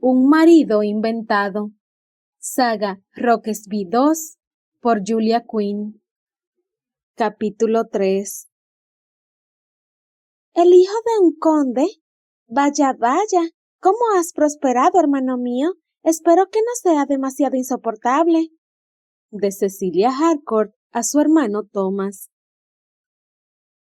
Un marido inventado. Saga Roquesby 2 por Julia Quinn. Capítulo 3. ¿El hijo de un conde? Vaya, vaya. ¿Cómo has prosperado, hermano mío? Espero que no sea demasiado insoportable. De Cecilia Harcourt a su hermano Thomas.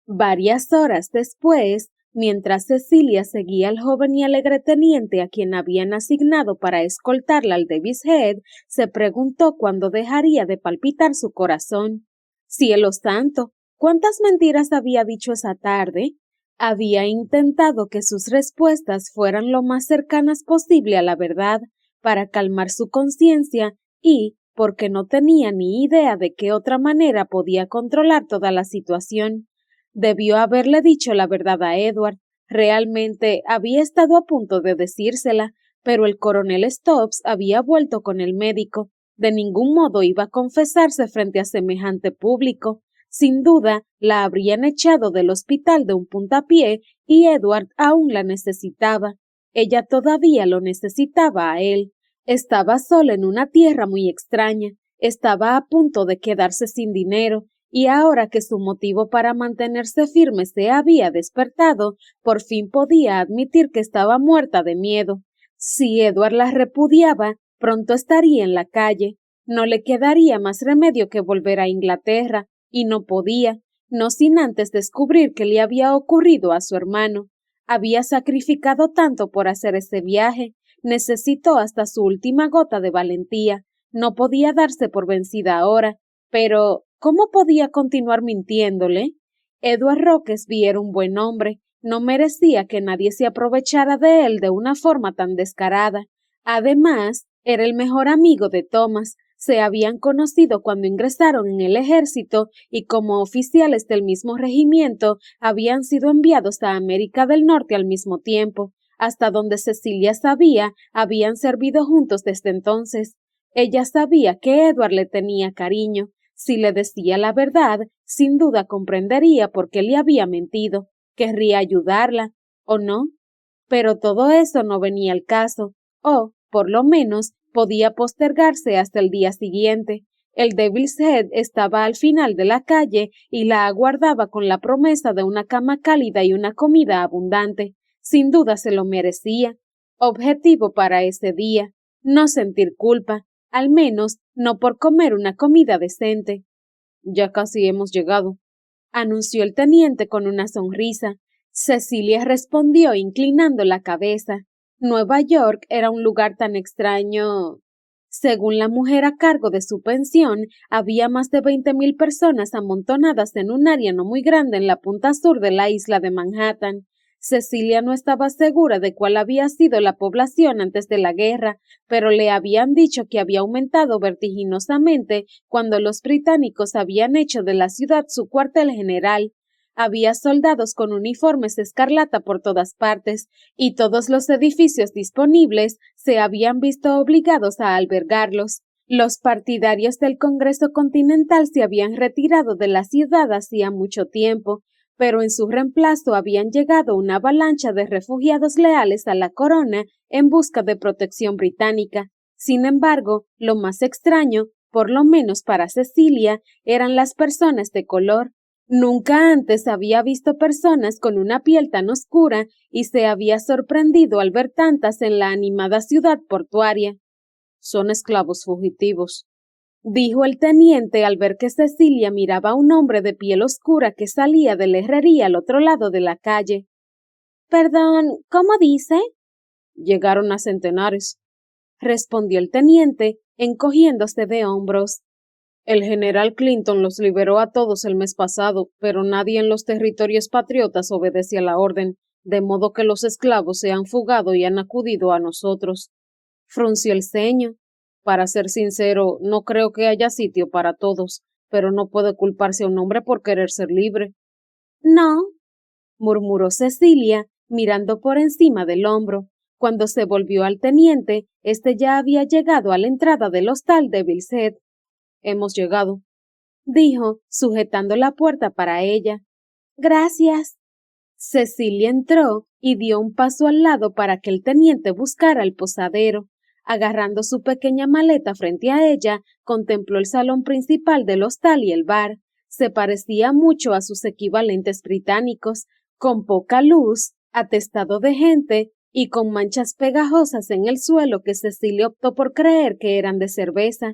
Varias horas después, mientras Cecilia seguía al joven y alegre teniente a quien habían asignado para escoltarla al Davis Head, se preguntó cuándo dejaría de palpitar su corazón. ¡Cielo santo! ¿Cuántas mentiras había dicho esa tarde? Había intentado que sus respuestas fueran lo más cercanas posible a la verdad, para calmar su conciencia y, porque no tenía ni idea de qué otra manera podía controlar toda la situación. Debió haberle dicho la verdad a Edward. Realmente había estado a punto de decírsela, pero el coronel Stubbs había vuelto con el médico. De ningún modo iba a confesarse frente a semejante público. Sin duda, la habrían echado del hospital de un puntapié y Edward aún la necesitaba. Ella todavía lo necesitaba a él. Estaba sola en una tierra muy extraña. Estaba a punto de quedarse sin dinero. Y ahora que su motivo para mantenerse firme se había despertado, por fin podía admitir que estaba muerta de miedo. Si Edward la repudiaba, pronto estaría en la calle. No le quedaría más remedio que volver a Inglaterra, y no podía, no sin antes descubrir qué le había ocurrido a su hermano. Había sacrificado tanto por hacer ese viaje, necesitó hasta su última gota de valentía. No podía darse por vencida ahora, pero ¿cómo podía continuar mintiéndole? Edward Roquesby era un buen hombre, no merecía que nadie se aprovechara de él de una forma tan descarada. Además, era el mejor amigo de Thomas, se habían conocido cuando ingresaron en el ejército y como oficiales del mismo regimiento habían sido enviados a América del Norte al mismo tiempo. Hasta donde Cecilia sabía, habían servido juntos desde entonces. Ella sabía que Edward le tenía cariño. Si le decía la verdad, sin duda comprendería por qué le había mentido, querría ayudarla, ¿o no? Pero todo eso no venía al caso, o, por lo menos, podía postergarse hasta el día siguiente. El Devil's Head estaba al final de la calle y la aguardaba con la promesa de una cama cálida y una comida abundante. Sin duda se lo merecía. Objetivo para ese día, no sentir culpa, al menos no por comer una comida decente. Ya casi hemos llegado, anunció el teniente con una sonrisa. Cecilia respondió inclinando la cabeza. Nueva York era un lugar tan extraño. Según la mujer a cargo de su pensión, había más de 20,000 personas amontonadas en un área no muy grande en la punta sur de la isla de Manhattan. Cecilia no estaba segura de cuál había sido la población antes de la guerra, pero le habían dicho que había aumentado vertiginosamente cuando los británicos habían hecho de la ciudad su cuartel general. Había soldados con uniformes escarlata por todas partes, y todos los edificios disponibles se habían visto obligados a albergarlos. Los partidarios del Congreso Continental se habían retirado de la ciudad hacía mucho tiempo, pero en su reemplazo habían llegado una avalancha de refugiados leales a la corona en busca de protección británica. Sin embargo, lo más extraño, por lo menos para Cecilia, eran las personas de color. Nunca antes había visto personas con una piel tan oscura y se había sorprendido al ver tantas en la animada ciudad portuaria. Son esclavos fugitivos, dijo el teniente al ver que Cecilia miraba a un hombre de piel oscura que salía de la herrería al otro lado de la calle. Perdón, ¿cómo dice? Llegaron a centenares, respondió el teniente, encogiéndose de hombros. El general Clinton los liberó a todos el mes pasado, pero nadie en los territorios patriotas obedece a la orden, de modo que los esclavos se han fugado y han acudido a nosotros. Frunció el ceño. Para ser sincero, no creo que haya sitio para todos, pero no puede culparse a un hombre por querer ser libre. No, murmuró Cecilia, mirando por encima del hombro. Cuando se volvió al teniente, éste ya había llegado a la entrada del hostal de Devil's Head. Hemos llegado, dijo, sujetando la puerta para ella. Gracias. Cecilia entró y dio un paso al lado para que el teniente buscara el posadero. Agarrando su pequeña maleta frente a ella, contempló el salón principal del hostal y el bar. Se parecía mucho a sus equivalentes británicos, con poca luz, atestado de gente y con manchas pegajosas en el suelo que Cecilia optó por creer que eran de cerveza.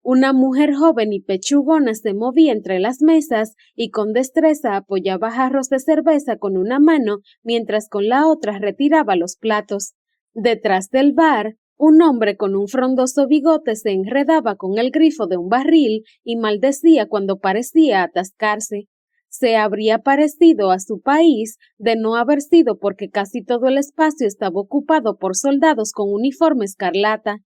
Una mujer joven y pechugona se movía entre las mesas y con destreza apoyaba jarros de cerveza con una mano mientras con la otra retiraba los platos. Detrás del bar, un hombre con un frondoso bigote se enredaba con el grifo de un barril y maldecía cuando parecía atascarse. Se habría parecido a su país de no haber sido porque casi todo el espacio estaba ocupado por soldados con uniforme escarlata.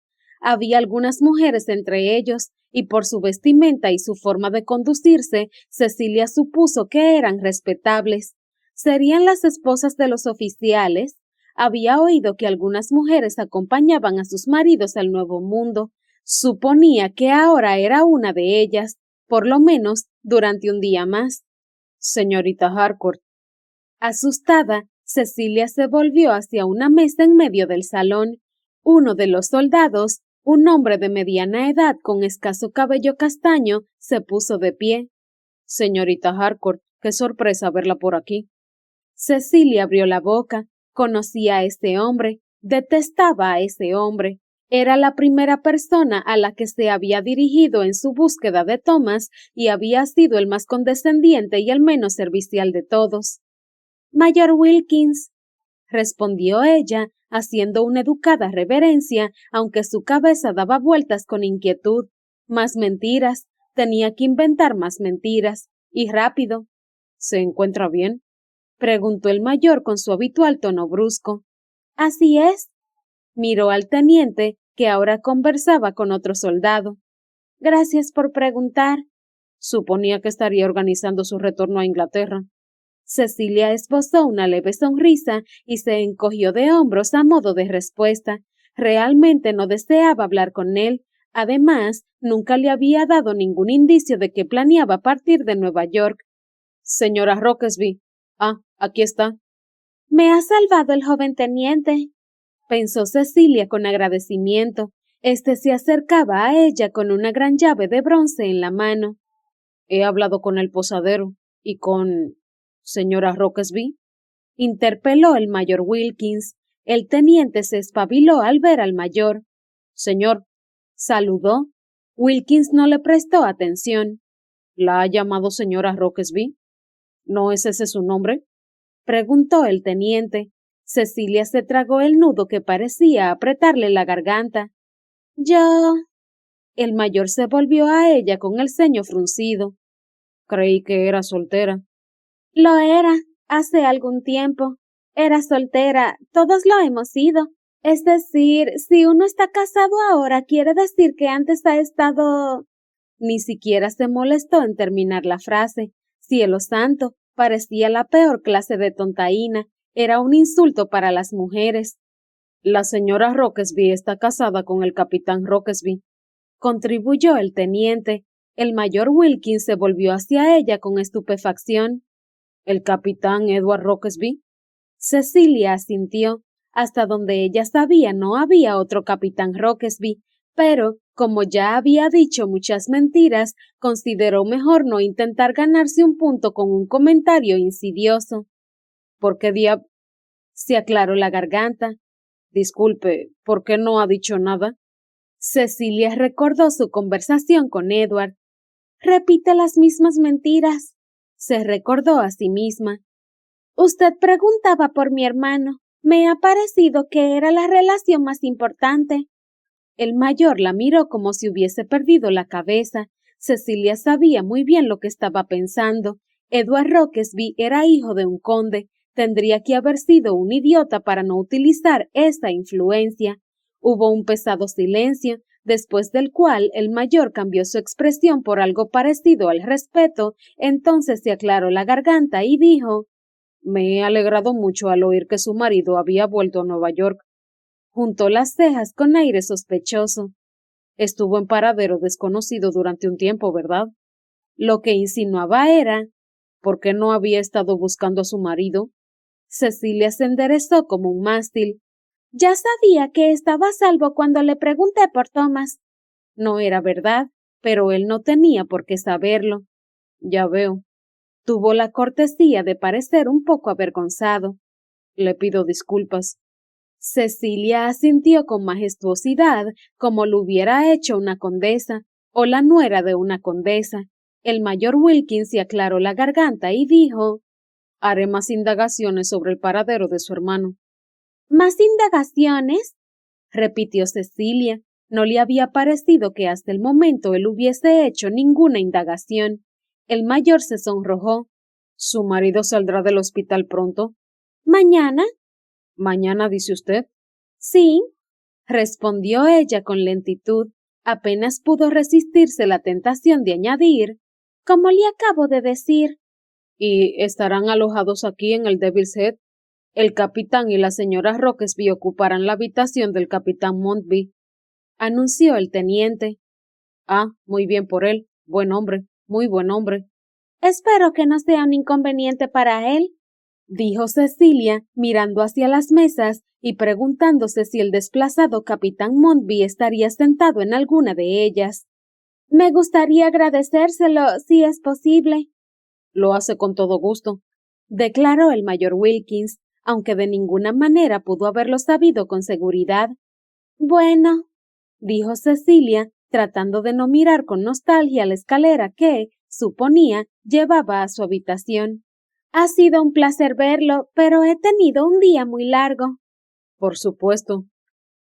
Había algunas mujeres entre ellos, y por su vestimenta y su forma de conducirse, Cecilia supuso que eran respetables. ¿Serían las esposas de los oficiales? Había oído que algunas mujeres acompañaban a sus maridos al Nuevo Mundo. Suponía que ahora era una de ellas, por lo menos durante un día más. Señorita Harcourt. Asustada, Cecilia se volvió hacia una mesa en medio del salón. Uno de los soldados, un hombre de mediana edad con escaso cabello castaño, se puso de pie. Señorita Harcourt, qué sorpresa verla por aquí. Cecilia abrió la boca. Conocía a ese hombre, detestaba a ese hombre. Era la primera persona a la que se había dirigido en su búsqueda de Thomas y había sido el más condescendiente y el menos servicial de todos. Mayor Wilkins, respondió ella, haciendo una educada reverencia, aunque su cabeza daba vueltas con inquietud. Más mentiras, tenía que inventar más mentiras, y rápido. ¿Se encuentra bien?, preguntó el mayor con su habitual tono brusco. Así es. Miró al teniente, que ahora conversaba con otro soldado. Gracias por preguntar. Suponía que estaría organizando su retorno a Inglaterra. Cecilia esbozó una leve sonrisa y se encogió de hombros a modo de respuesta. Realmente no deseaba hablar con él. Además, nunca le había dado ningún indicio de que planeaba partir de Nueva York. Señora Roquesby. Ah, aquí está. Me ha salvado el joven teniente, pensó Cecilia con agradecimiento. Este se acercaba a ella con una gran llave de bronce en la mano. He hablado con el posadero y con... ¿Señora Roquesby? Interpeló el mayor Wilkins. El teniente se espabiló al ver al mayor. Señor, saludó. Wilkins no le prestó atención. ¿La ha llamado señora Roquesby? ¿No es ese su nombre?, preguntó el teniente. Cecilia se tragó el nudo que parecía apretarle la garganta. Yo... El mayor se volvió a ella con el ceño fruncido. Creí que era soltera. Lo era, hace algún tiempo. Era soltera, todos lo hemos sido. Es decir, si uno está casado ahora, quiere decir que antes ha estado... Ni siquiera se molestó en terminar la frase. Cielo santo, parecía la peor clase de tontaína. Era un insulto para las mujeres. La señora Roquesby está casada con el capitán Roquesby, contribuyó el teniente. El mayor Wilkins se volvió hacia ella con estupefacción. ¿El capitán Edward Roquesby? Cecilia asintió. Hasta donde ella sabía no había otro capitán Roquesby, pero, como ya había dicho muchas mentiras, consideró mejor no intentar ganarse un punto con un comentario insidioso. ¿Por qué se aclaró la garganta? Disculpe, ¿por qué no ha dicho nada? Cecilia recordó su conversación con Edward. Repite las mismas mentiras, se recordó a sí misma. Usted preguntaba por mi hermano. Me ha parecido que era la relación más importante. El mayor la miró como si hubiese perdido la cabeza. Cecilia sabía muy bien lo que estaba pensando. Edward Roquesby era hijo de un conde. Tendría que haber sido un idiota para no utilizar esa influencia. Hubo un pesado silencio, después del cual el mayor cambió su expresión por algo parecido al respeto. Entonces se aclaró la garganta y dijo: Me he alegrado mucho al oír que su marido había vuelto a Nueva York. Juntó las cejas con aire sospechoso. Estuvo en paradero desconocido durante un tiempo, ¿verdad? Lo que insinuaba era, ¿por qué no había estado buscando a su marido? Cecilia se enderezó como un mástil. Ya sabía que estaba a salvo cuando le pregunté por Thomas. No era verdad, pero él no tenía por qué saberlo. Ya veo. Tuvo la cortesía de parecer un poco avergonzado. Le pido disculpas. Cecilia asintió con majestuosidad, como lo hubiera hecho una condesa, o la nuera de una condesa. El mayor Wilkins se aclaró la garganta y dijo: haré más indagaciones sobre el paradero de su hermano. ¿Más indagaciones? Repitió Cecilia. No le había parecido que hasta el momento él hubiese hecho ninguna indagación. El mayor se sonrojó. ¿Su marido saldrá del hospital pronto? ¿Mañana? ¿Mañana, dice usted? Sí, respondió ella con lentitud. Apenas pudo resistirse la tentación de añadir: como le acabo de decir. ¿Y estarán alojados aquí en el Devil's Head? El capitán y la señora Roquesby ocuparán la habitación del capitán Monthby, anunció el teniente. Ah, muy bien por él. Buen hombre, muy buen hombre. Espero que no sea un inconveniente para él, dijo Cecilia, mirando hacia las mesas y preguntándose si el desplazado capitán Monthby estaría sentado en alguna de ellas. Me gustaría agradecérselo, si es posible. Lo hace con todo gusto, declaró el mayor Wilkins, aunque de ninguna manera pudo haberlo sabido con seguridad. Bueno, dijo Cecilia, tratando de no mirar con nostalgia la escalera que, suponía, llevaba a su habitación. Ha sido un placer verlo, pero he tenido un día muy largo. Por supuesto,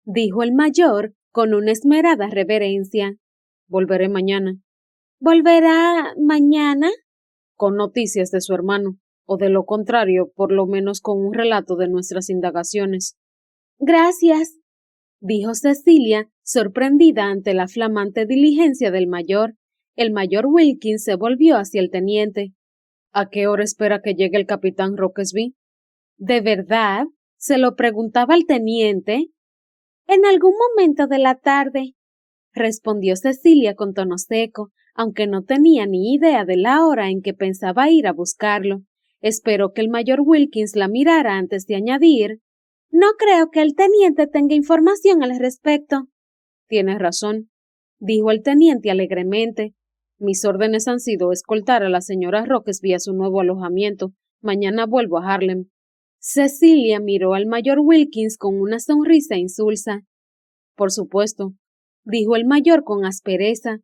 dijo el mayor con una esmerada reverencia. Volveré mañana. ¿Volverá mañana? Con noticias de su hermano, o de lo contrario, por lo menos con un relato de nuestras indagaciones. Gracias, dijo Cecilia, sorprendida ante la flamante diligencia del mayor. El mayor Wilkins se volvió hacia el teniente. ¿A qué hora espera que llegue el capitán Roquesby? ¿De verdad? Se lo preguntaba el teniente. En algún momento de la tarde, respondió Cecilia con tono seco, aunque no tenía ni idea de la hora en que pensaba ir a buscarlo. Esperó que el mayor Wilkins la mirara antes de añadir: no creo que el teniente tenga información al respecto. Tienes razón, dijo el teniente alegremente. Mis órdenes han sido escoltar a la señora Roquesby a su nuevo alojamiento. Mañana vuelvo a Harlem. Cecilia miró al mayor Wilkins con una sonrisa insulsa. Por supuesto, dijo el mayor con aspereza.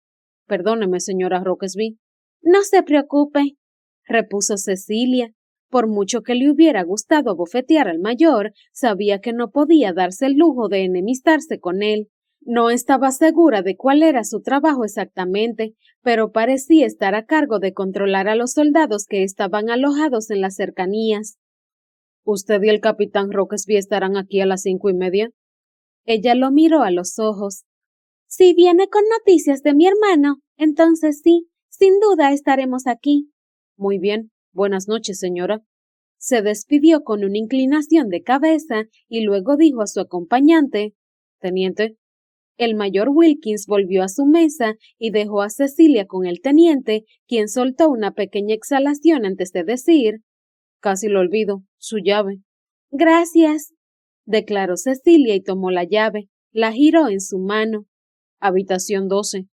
Perdóneme, señora Roquesby. No se preocupe, repuso Cecilia. Por mucho que le hubiera gustado abofetear al mayor, sabía que no podía darse el lujo de enemistarse con él. No estaba segura de cuál era su trabajo exactamente, pero parecía estar a cargo de controlar a los soldados que estaban alojados en las cercanías. ¿Usted y el capitán Roquesby estarán aquí a las 5:30? Ella lo miró a los ojos. Si viene con noticias de mi hermano, entonces sí, sin duda estaremos aquí. Muy bien. Buenas noches, señora. Se despidió con una inclinación de cabeza y luego dijo a su acompañante: teniente. El mayor Wilkins volvió a su mesa y dejó a Cecilia con el teniente, quien soltó una pequeña exhalación antes de decir: casi lo olvido, su llave. Gracias, declaró Cecilia y tomó la llave, la giró en su mano. Habitación 12,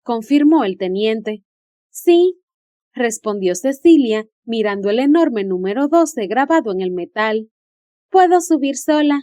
confirmó el teniente. Sí, respondió Cecilia, mirando el enorme número 12 grabado en el metal. Puedo subir sola.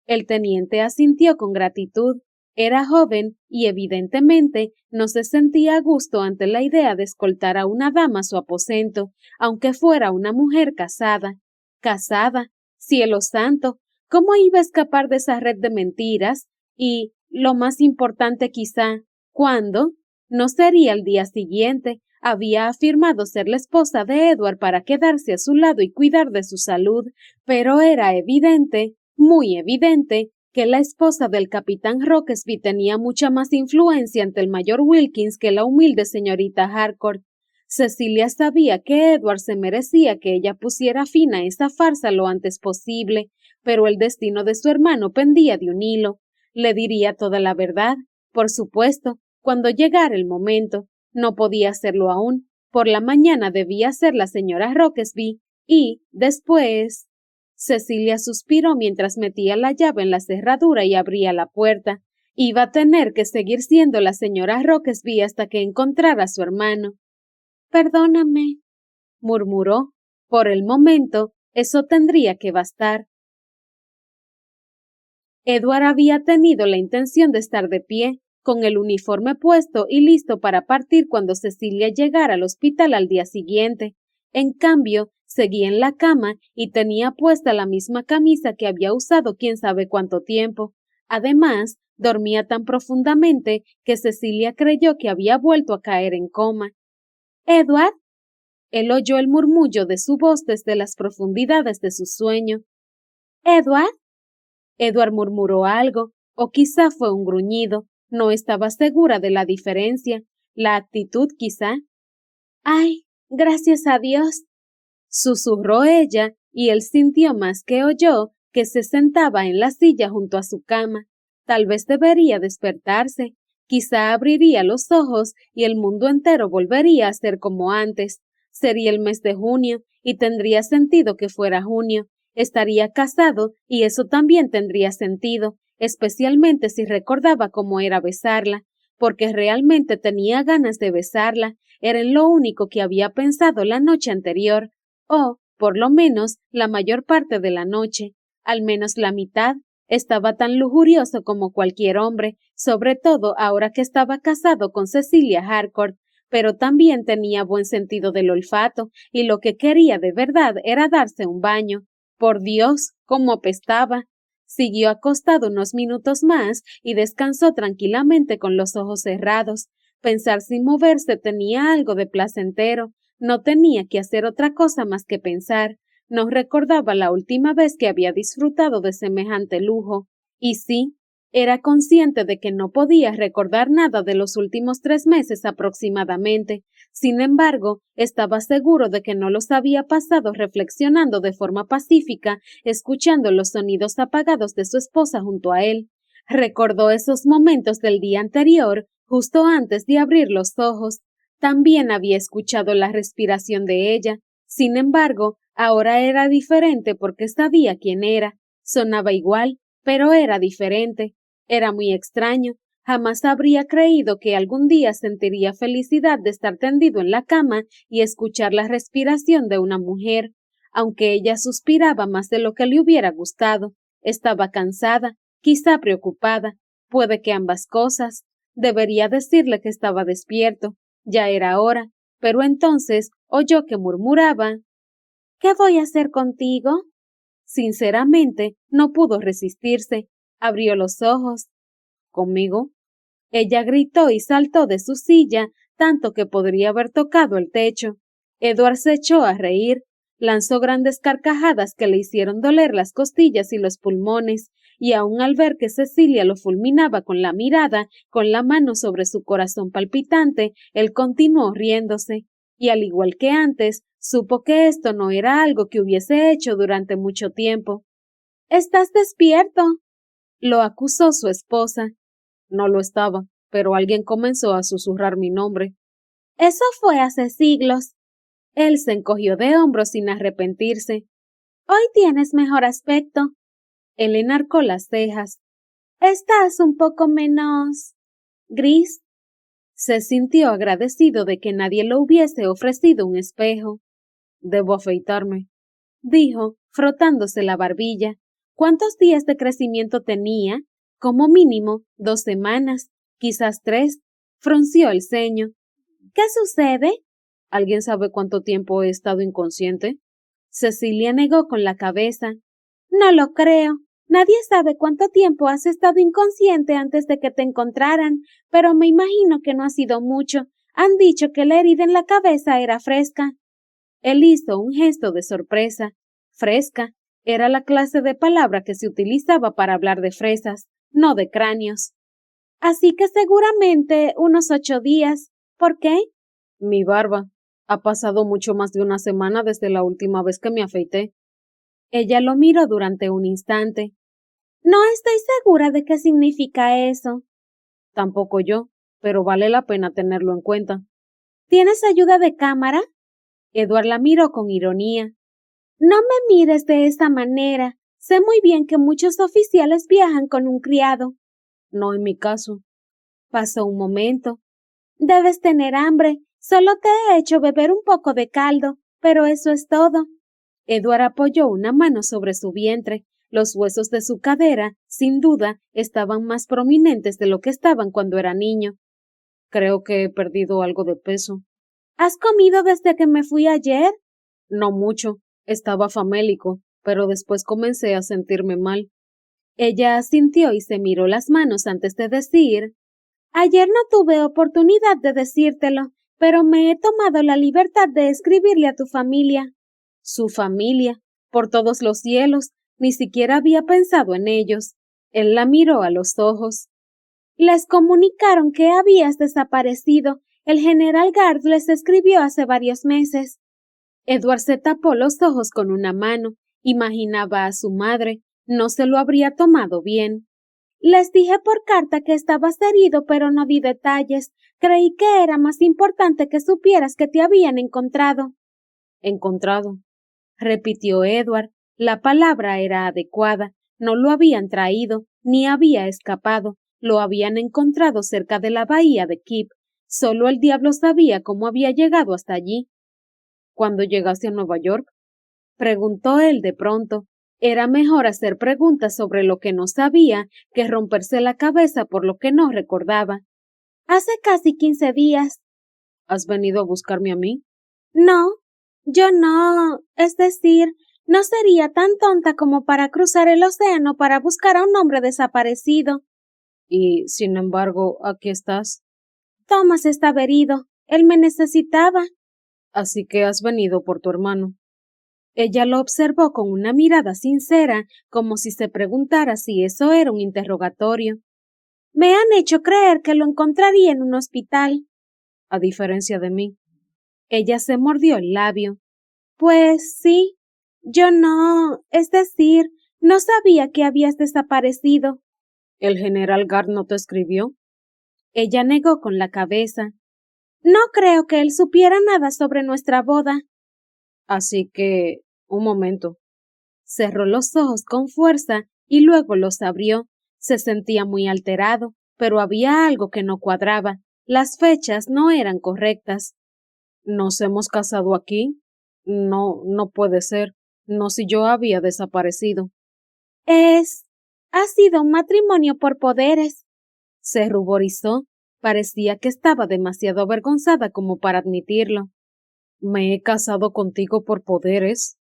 El teniente asintió con gratitud. Era joven y evidentemente no se sentía a gusto ante la idea de escoltar a una dama a su aposento, aunque fuera una mujer casada. Casada, cielo santo, ¿cómo iba a escapar de esa red de mentiras? Y, lo más importante quizá, ¿cuándo? No sería el día siguiente. Había afirmado ser la esposa de Edward para quedarse a su lado y cuidar de su salud, pero era evidente, muy evidente, que la esposa del capitán Roquesby tenía mucha más influencia ante el mayor Wilkins que la humilde señorita Harcourt. Cecilia sabía que Edward se merecía que ella pusiera fin a esa farsa lo antes posible, pero el destino de su hermano pendía de un hilo. Le diría toda la verdad, por supuesto, cuando llegara el momento. No podía hacerlo aún. Por la mañana debía ser la señora Roquesby y, después... Cecilia suspiró mientras metía la llave en la cerradura y abría la puerta. Iba a tener que seguir siendo la señora Roquesby hasta que encontrara a su hermano. Perdóname, murmuró. Por el momento, eso tendría que bastar. Edward había tenido la intención de estar de pie, con el uniforme puesto y listo para partir cuando Cecilia llegara al hospital al día siguiente. En cambio, seguía en la cama y tenía puesta la misma camisa que había usado quién sabe cuánto tiempo. Además, dormía tan profundamente que Cecilia creyó que había vuelto a caer en coma. ¿Edward? Él oyó el murmullo de su voz desde las profundidades de su sueño. ¿Edward? Edward murmuró algo, o quizá fue un gruñido. No estaba segura de la diferencia. La actitud, quizá. ¡Ay, gracias a Dios! Susurró ella, y él sintió más que oyó que se sentaba en la silla junto a su cama. Tal vez debería despertarse. Quizá abriría los ojos y el mundo entero volvería a ser como antes. Sería el mes de junio, y tendría sentido que fuera junio. Estaría casado, y eso también tendría sentido, especialmente si recordaba cómo era besarla, porque realmente tenía ganas de besarla. Era en lo único que había pensado la noche anterior, o, por lo menos, la mayor parte de la noche, al menos la mitad. Estaba tan lujurioso como cualquier hombre, sobre todo ahora que estaba casado con Cecilia Harcourt, pero también tenía buen sentido del olfato, y lo que quería de verdad era darse un baño. Por Dios, cómo apestaba. Siguió acostado unos minutos más y descansó tranquilamente con los ojos cerrados. Pensar sin moverse tenía algo de placentero. No tenía que hacer otra cosa más que pensar. No recordaba la última vez que había disfrutado de semejante lujo. Y sí, era consciente de que no podía recordar nada de los últimos 3 meses aproximadamente. Sin embargo, estaba seguro de que no los había pasado reflexionando de forma pacífica, escuchando los sonidos apagados de su esposa junto a él. Recordó esos momentos del día anterior, justo antes de abrir los ojos. También había escuchado la respiración de ella. Sin embargo, ahora era diferente porque sabía quién era. Sonaba igual, pero era diferente. Era muy extraño. Jamás habría creído que algún día sentiría felicidad de estar tendido en la cama y escuchar la respiración de una mujer. Aunque ella suspiraba más de lo que le hubiera gustado. Estaba cansada, quizá preocupada. Puede que ambas cosas. Debería decirle que estaba despierto. Ya era hora, pero entonces oyó que murmuraba: ¿Qué voy a hacer contigo? Sinceramente, no pudo resistirse. Abrió los ojos. ¿Conmigo? Ella gritó y saltó de su silla, tanto que podría haber tocado el techo. Edward se echó a reír, lanzó grandes carcajadas que le hicieron doler las costillas y los pulmones, y aun al ver que Cecilia lo fulminaba con la mirada, con la mano sobre su corazón palpitante, él continuó riéndose, y al igual que antes, supo que esto no era algo que hubiese hecho durante mucho tiempo. ¿Estás despierto?, lo acusó su esposa. No lo estaba, pero alguien comenzó a susurrar mi nombre. Eso fue hace siglos. Él se encogió de hombros sin arrepentirse. Hoy tienes mejor aspecto. Él enarcó las cejas. Estás un poco menos gris. Se sintió agradecido de que nadie le hubiese ofrecido un espejo. Debo afeitarme, dijo, frotándose la barbilla. ¿Cuántos días de crecimiento tenía? Como mínimo 2 semanas, quizás 3. Frunció el ceño. ¿Qué sucede? ¿Alguien sabe cuánto tiempo he estado inconsciente? Cecilia negó con la cabeza. No lo creo. Nadie sabe cuánto tiempo has estado inconsciente antes de que te encontraran, pero me imagino que no ha sido mucho. Han dicho que la herida en la cabeza era fresca. Él hizo un gesto de sorpresa. Fresca era la clase de palabra que se utilizaba para hablar de fresas, no de cráneos. Así que seguramente unos 8 días. ¿Por qué? Mi barba. Ha pasado mucho más de una semana desde la última vez que me afeité. Ella lo miró durante un instante. No estoy segura de qué significa eso. Tampoco yo, pero vale la pena tenerlo en cuenta. ¿Tienes ayuda de cámara? Edward la miró con ironía. No me mires de esa manera. Sé muy bien que muchos oficiales viajan con un criado. No en mi caso. Pasó un momento. Debes tener hambre. Solo te he hecho beber un poco de caldo, pero eso es todo. Edward apoyó una mano sobre su vientre. Los huesos de su cadera, sin duda, estaban más prominentes de lo que estaban cuando era niño. Creo que he perdido algo de peso. ¿Has comido desde que me fui ayer? No mucho. Estaba famélico, pero después comencé a sentirme mal. Ella asintió y se miró las manos antes de decir: Ayer no tuve oportunidad de decírtelo, pero me he tomado la libertad de escribirle a tu familia. Su familia, por todos los cielos, ni siquiera había pensado en ellos. Él la miró a los ojos. Les comunicaron que habías desaparecido. El general Gard les escribió hace varios meses. Edward se tapó los ojos con una mano. Imaginaba a su madre. No se lo habría tomado bien. Les dije por carta que estabas herido, pero no di detalles. Creí que era más importante que supieras que te habían encontrado. Encontrado, repitió Edward. La palabra era adecuada. No lo habían traído, ni había escapado. Lo habían encontrado cerca de la bahía de Kip. Solo el diablo sabía cómo había llegado hasta allí. ¿Cuándo llegaste a Nueva York? Preguntó él de pronto. Era mejor hacer preguntas sobre lo que no sabía que romperse la cabeza por lo que no recordaba. Hace casi 15 días. ¿Has venido a buscarme a mí? No, yo no. Es decir, no sería tan tonta como para cruzar el océano para buscar a un hombre desaparecido. Y, sin embargo, aquí estás. Thomas estaba herido. Él me necesitaba. Así que has venido por tu hermano. Ella lo observó con una mirada sincera, como si se preguntara si eso era un interrogatorio. Me han hecho creer que lo encontraría en un hospital. A diferencia de mí. Ella se mordió el labio. Pues sí, yo no, es decir, no sabía que habías desaparecido. ¿El general Gard no te escribió? Ella negó con la cabeza. No creo que él supiera nada sobre nuestra boda. Así que, un momento. Cerró los ojos con fuerza y luego los abrió. Se sentía muy alterado, pero había algo que no cuadraba. Las fechas no eran correctas. ¿Nos hemos casado aquí? No, no puede ser. No si yo había desaparecido. Ha sido un matrimonio por poderes. Se ruborizó. Parecía que estaba demasiado avergonzada como para admitirlo. ¿Me he casado contigo por poderes?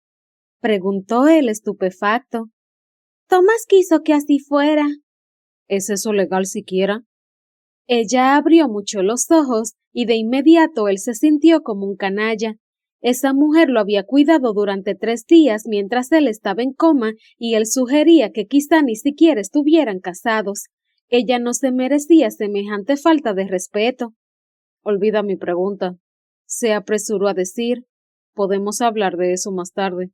Preguntó él estupefacto. Tomás quiso que así fuera. ¿Es eso legal siquiera? Ella abrió mucho los ojos y de inmediato él se sintió como un canalla. Esa mujer lo había cuidado durante 3 días mientras él estaba en coma y él sugería que quizá ni siquiera estuvieran casados. Ella no se merecía semejante falta de respeto. Olvida mi pregunta. Se apresuró a decir. Podemos hablar de eso más tarde.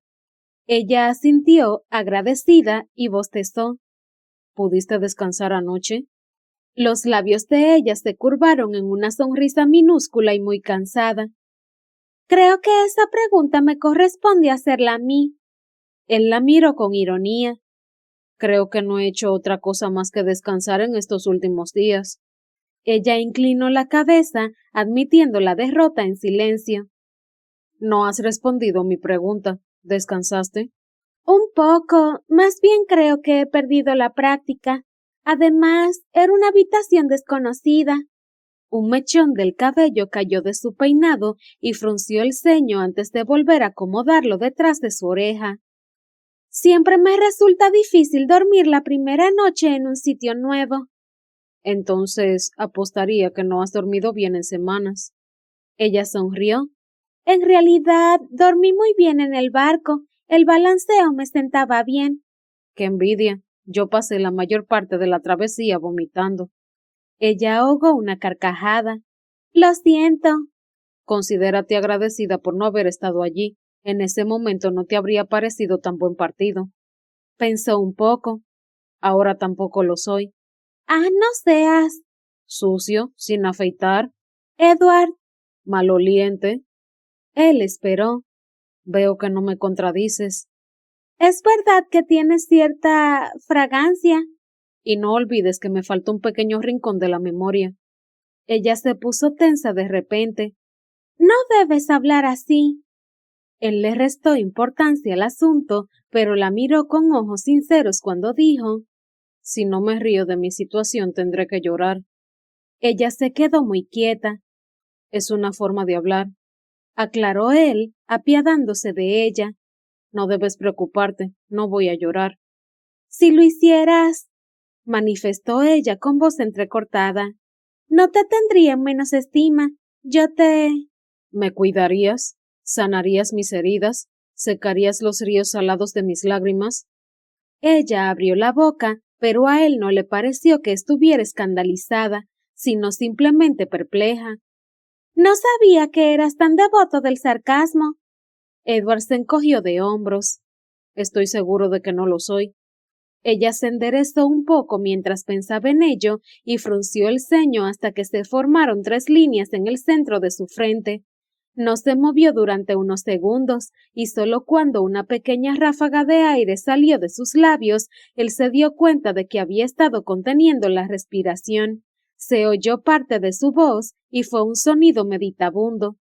Ella asintió, agradecida, y bostezó. ¿Pudiste descansar anoche? Los labios de ella se curvaron en una sonrisa minúscula y muy cansada. Creo que esa pregunta me corresponde hacerla a mí. Él la miró con ironía. Creo que no he hecho otra cosa más que descansar en estos últimos días. Ella inclinó la cabeza, admitiendo la derrota en silencio. No has respondido mi pregunta. ¿Descansaste? Un poco, más bien creo que he perdido la práctica. Además, era una habitación desconocida. Un mechón del cabello cayó de su peinado y frunció el ceño antes de volver a acomodarlo detrás de su oreja. Siempre me resulta difícil dormir la primera noche en un sitio nuevo. Entonces, apostaría que no has dormido bien en semanas. Ella sonrió. En realidad, dormí muy bien en el barco. El balanceo me sentaba bien. ¡Qué envidia! Yo pasé la mayor parte de la travesía vomitando. Ella ahogó una carcajada. Lo siento. Considérate agradecida por no haber estado allí. En ese momento no te habría parecido tan buen partido. Pensó un poco. Ahora tampoco lo soy. Ah, no seas. Sucio, sin afeitar. Edward. Maloliente. Él esperó. Veo que no me contradices. Es verdad que tienes cierta fragancia. Y no olvides que me falta un pequeño rincón de la memoria. Ella se puso tensa de repente. No debes hablar así. Él le restó importancia al asunto, pero la miró con ojos sinceros cuando dijo: si no me río de mi situación tendré que llorar. Ella se quedó muy quieta. Es una forma de hablar, aclaró él, apiadándose de ella. No debes preocuparte, no voy a llorar. Si lo hicieras, manifestó ella con voz entrecortada, no te tendría en menos estima. ¿Me cuidarías? ¿Sanarías mis heridas? ¿Secarías los ríos salados de mis lágrimas? Ella abrió la boca, pero a él no le pareció que estuviera escandalizada, sino simplemente perpleja. No sabía que eras tan devoto del sarcasmo. Edward se encogió de hombros. Estoy seguro de que no lo soy. Ella se enderezó un poco mientras pensaba en ello y frunció el ceño hasta que se formaron 3 líneas en el centro de su frente. No se movió durante unos segundos, y solo cuando una pequeña ráfaga de aire salió de sus labios, él se dio cuenta de que había estado conteniendo la respiración. Se oyó parte de su voz y fue un sonido meditabundo.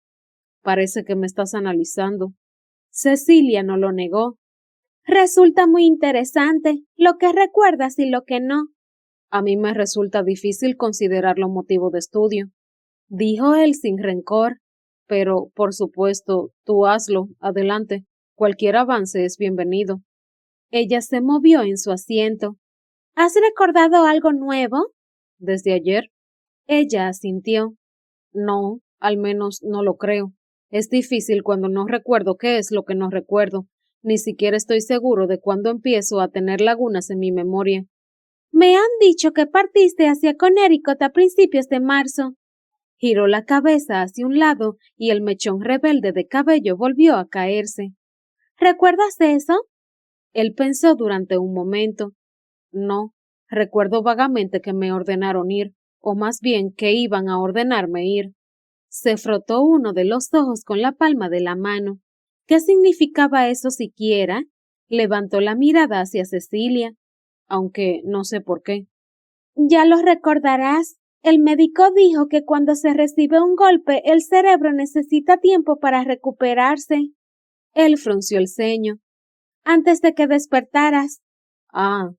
Parece que me estás analizando. Cecilia no lo negó. Resulta muy interesante lo que recuerdas y lo que no. A mí me resulta difícil considerarlo motivo de estudio, dijo él sin rencor. Pero, por supuesto, tú hazlo, adelante. Cualquier avance es bienvenido. Ella se movió en su asiento. ¿Has recordado algo nuevo? ¿Desde ayer? Ella asintió. No, al menos no lo creo. Es difícil cuando no recuerdo qué es lo que no recuerdo. Ni siquiera estoy seguro de cuándo empiezo a tener lagunas en mi memoria. Me han dicho que partiste hacia Connecticut a principios de marzo. Giró la cabeza hacia un lado y el mechón rebelde de cabello volvió a caerse. ¿Recuerdas eso? Él pensó durante un momento. No, recuerdo vagamente que me ordenaron ir, o más bien que iban a ordenarme ir. Se frotó uno de los ojos con la palma de la mano. ¿Qué significaba eso siquiera? Levantó la mirada hacia Cecilia, aunque no sé por qué. Ya lo recordarás. El médico dijo que cuando se recibe un golpe, el cerebro necesita tiempo para recuperarse. Él frunció el ceño. Antes de que despertaras. Ah.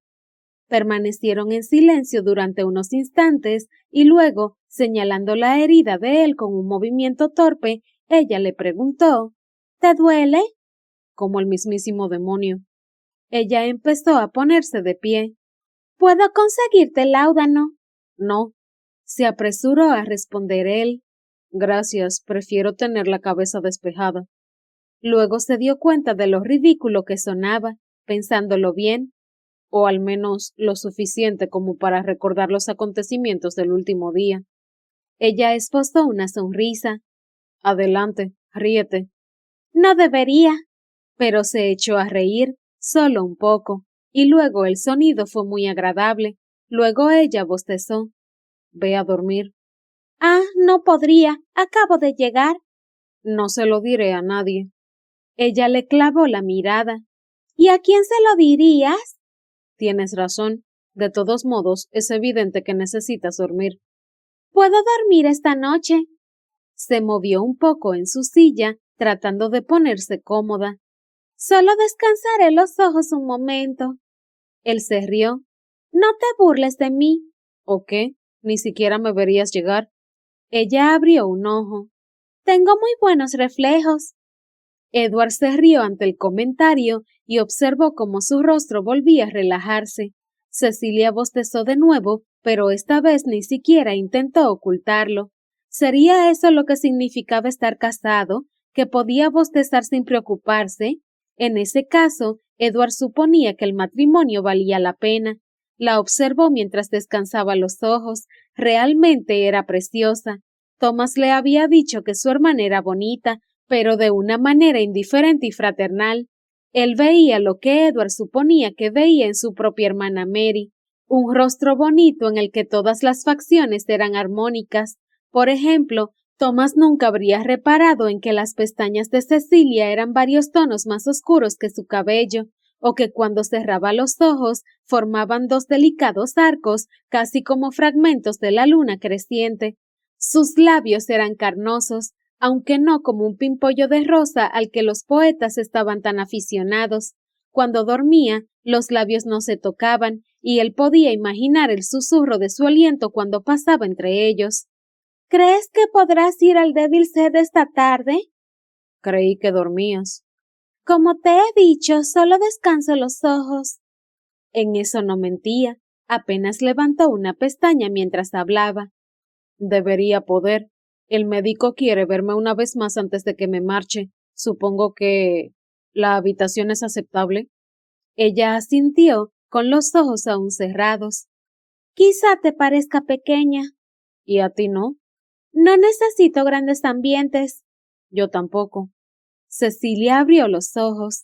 Permanecieron en silencio durante unos instantes y luego, señalando la herida de él con un movimiento torpe, ella le preguntó: ¿Te duele? Como el mismísimo demonio. Ella empezó a ponerse de pie. ¿Puedo conseguirte láudano? No. Se apresuró a responder él. Gracias, prefiero tener la cabeza despejada. Luego se dio cuenta de lo ridículo que sonaba, pensándolo bien, o al menos lo suficiente como para recordar los acontecimientos del último día. Ella esbozó una sonrisa. Adelante, ríete. No debería. Pero se echó a reír, solo un poco, y luego el sonido fue muy agradable. Luego ella bostezó. Ve a dormir. Ah, no podría. Acabo de llegar. No se lo diré a nadie. Ella le clavó la mirada. ¿Y a quién se lo dirías? Tienes razón. De todos modos, es evidente que necesitas dormir. ¿Puedo dormir esta noche? Se movió un poco en su silla, tratando de ponerse cómoda. Solo descansaré los ojos un momento. Él se rió. No te burles de mí. ¿O qué? Ni siquiera me verías llegar. Ella abrió un ojo. Tengo muy buenos reflejos. Edward se rió ante el comentario y observó cómo su rostro volvía a relajarse. Cecilia bostezó de nuevo, pero esta vez ni siquiera intentó ocultarlo. ¿Sería eso lo que significaba estar casado? ¿Que podía bostezar sin preocuparse? En ese caso, Edward suponía que el matrimonio valía la pena. La observó mientras descansaba los ojos. Realmente era preciosa. Thomas le había dicho que su hermana era bonita, pero de una manera indiferente y fraternal. Él veía lo que Edward suponía que veía en su propia hermana Mary, un rostro bonito en el que todas las facciones eran armónicas. Por ejemplo, Thomas nunca habría reparado en que las pestañas de Cecilia eran varios tonos más oscuros que su cabello, o que cuando cerraba los ojos formaban dos delicados arcos, casi como fragmentos de la luna creciente. Sus labios eran carnosos, aunque no como un pimpollo de rosa al que los poetas estaban tan aficionados. Cuando dormía, los labios no se tocaban, y él podía imaginar el susurro de su aliento cuando pasaba entre ellos. ¿Crees que podrás ir al Devil's Head esta tarde? Creí que dormías. Como te he dicho, solo descanso los ojos. En eso no mentía. Apenas levantó una pestaña mientras hablaba. Debería poder. El médico quiere verme una vez más antes de que me marche. Supongo que la habitación es aceptable. Ella asintió, con los ojos aún cerrados. Quizá te parezca pequeña. ¿Y a ti no? No necesito grandes ambientes. Yo tampoco. Cecilia abrió los ojos.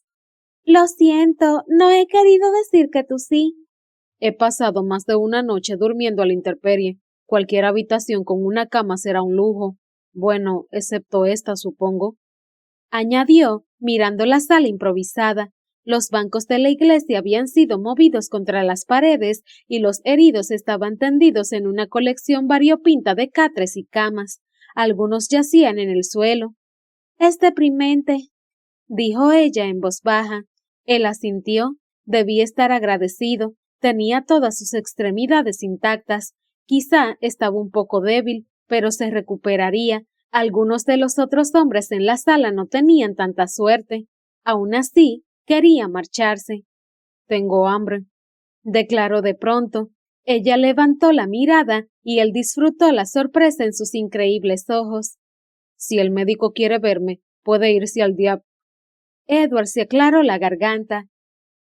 Lo siento, no he querido decir que tú sí. He pasado más de una noche durmiendo a la intemperie. Cualquier habitación con una cama será un lujo. Bueno, excepto esta, supongo. Añadió, mirando la sala improvisada. Los bancos de la iglesia habían sido movidos contra las paredes y los heridos estaban tendidos en una colección variopinta de catres y camas. Algunos yacían en el suelo. Es deprimente, dijo ella en voz baja. Él asintió. Debía estar agradecido. Tenía todas sus extremidades intactas. Quizá estaba un poco débil, pero se recuperaría. Algunos de los otros hombres en la sala no tenían tanta suerte. Aún así, quería marcharse. Tengo hambre, declaró de pronto. Ella levantó la mirada y él disfrutó la sorpresa en sus increíbles ojos. Si el médico quiere verme, puede irse al diablo. Edward se aclaró la garganta.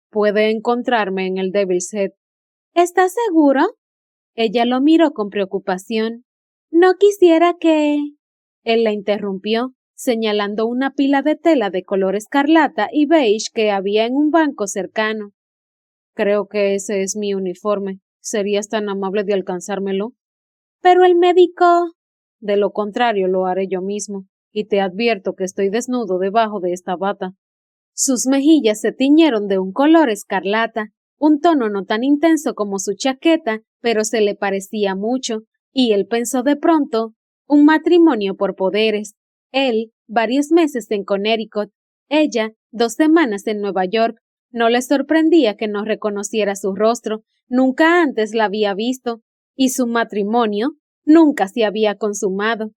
Puede encontrarme en el Devil's Head. ¿Estás seguro? Ella lo miró con preocupación. No quisiera que... Él la interrumpió, señalando una pila de tela de color escarlata y beige que había en un banco cercano. Creo que ese es mi uniforme. ¿Serías tan amable de alcanzármelo? Pero el médico... De lo contrario, lo haré yo mismo, y te advierto que estoy desnudo debajo de esta bata. Sus mejillas se tiñeron de un color escarlata, un tono no tan intenso como su chaqueta, pero se le parecía mucho, y él pensó de pronto, un matrimonio por poderes. Él, varios meses en Connecticut, ella, 2 semanas en Nueva York. No le sorprendía que no reconociera su rostro, nunca antes la había visto, y su matrimonio nunca se había consumado.